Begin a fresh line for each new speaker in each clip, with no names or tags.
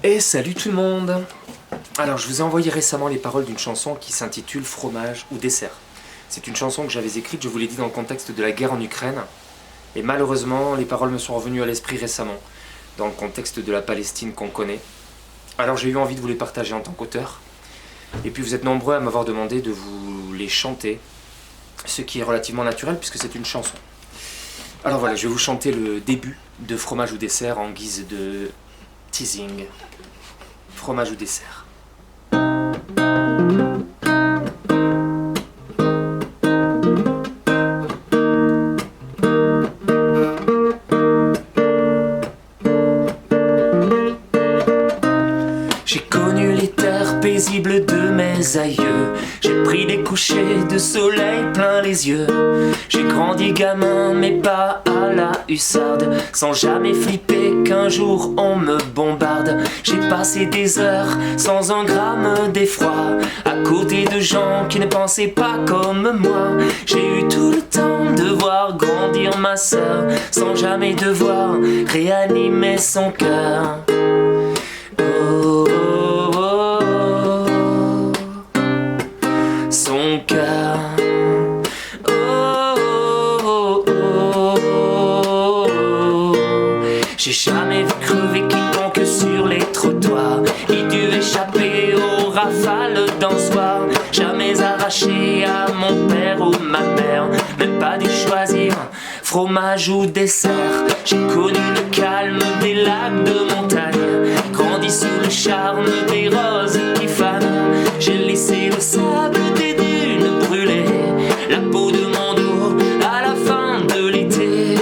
Et salut tout le monde! Alors je vous ai envoyé récemment les paroles d'une chanson qui s'intitule Fromage ou dessert. C'est une chanson que j'avais écrite, je vous l'ai dit, dans le contexte de la guerre en Ukraine. Et malheureusement, les paroles me sont revenues à l'esprit récemment, dans le contexte de la Palestine qu'on connaît. Alors j'ai eu envie de vous les partager en tant qu'auteur. Et puis vous êtes nombreux à m'avoir demandé de vous les chanter, ce qui est relativement naturel puisque c'est une chanson. Alors voilà, je vais vous chanter le début de Fromage ou dessert en guise de teasing. Fromage ou dessert. J'ai connu les terres paisibles de mes aïeux. J'ai pris des couchers de soleil plein les yeux. J'ai grandi gamin mais pas à la hussarde, sans jamais flipper qu'un jour on me bombarde. J'ai passé des heures sans un gramme d'effroi, à côté de gens qui ne pensaient pas comme moi. J'ai eu tout le temps de voir grandir ma sœur, sans jamais devoir réanimer son cœur. Oh, oh, oh, oh, son cœur. Oh, oh, oh, oh, oh. J'ai jamais vu crever quiconque sur les trottoirs, ni dû échapper aux rafales d'un soir. Jamais arraché à mon père ou ma mère, même pas dû choisir fromage ou dessert. J'ai connu le calme des lacs de montagne, grandi sous le charme des roses qui fanent. J'ai laissé le sable des dunes brûler la peau de mon dos à la fin de l'été.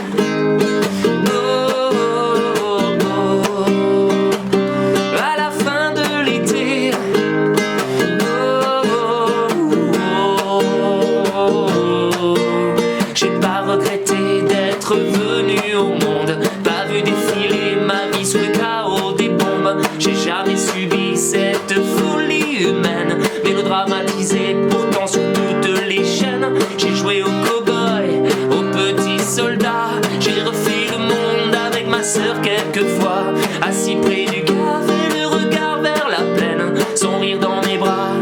Oh, oh, oh, oh, à la fin de l'été. Oh, oh, oh, oh. J'ai pas regretté d'être venu au monde, pas vu défiler ma vie sous le chaos des bombes. J'ai jamais subi cette folie humaine, mélodramatisée pourtant sur toutes les chaînes. J'ai joué au cow-boy, au petit soldat. J'ai refait le monde avec ma sœur quelquefois, assis près du café, le regard vers la plaine, son rire dans mes bras,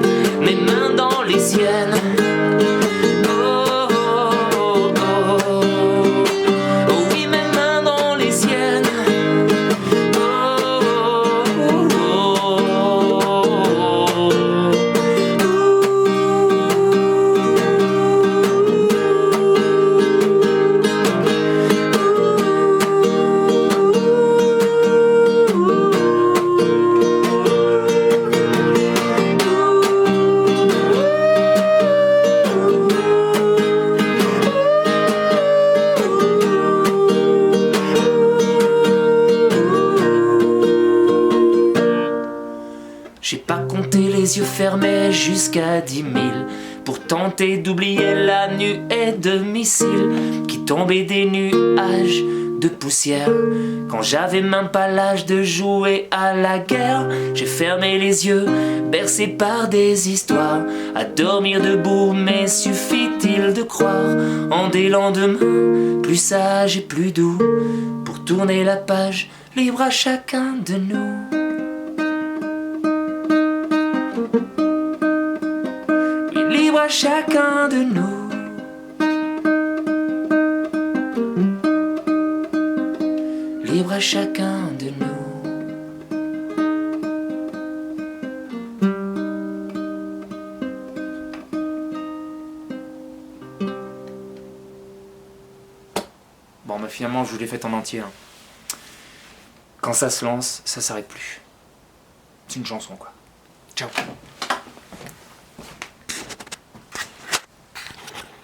mes mains dans les siennes. J'ai pas compté les yeux fermés jusqu'à 10 000 pour tenter d'oublier la nuée de missiles qui tombaient des nuages de poussière. Quand j'avais même pas l'âge de jouer à la guerre, j'ai fermé les yeux, bercé par des histoires, à dormir debout, mais suffit-il de croire en des lendemains plus sages et plus doux, pour tourner la page, libre à chacun de nous. Libre à chacun de nous. Libre à chacun de nous. Bon, mais finalement, je vous l'ai fait en entier. Hein. Quand ça se lance, ça s'arrête plus. C'est une chanson, quoi. Ciao.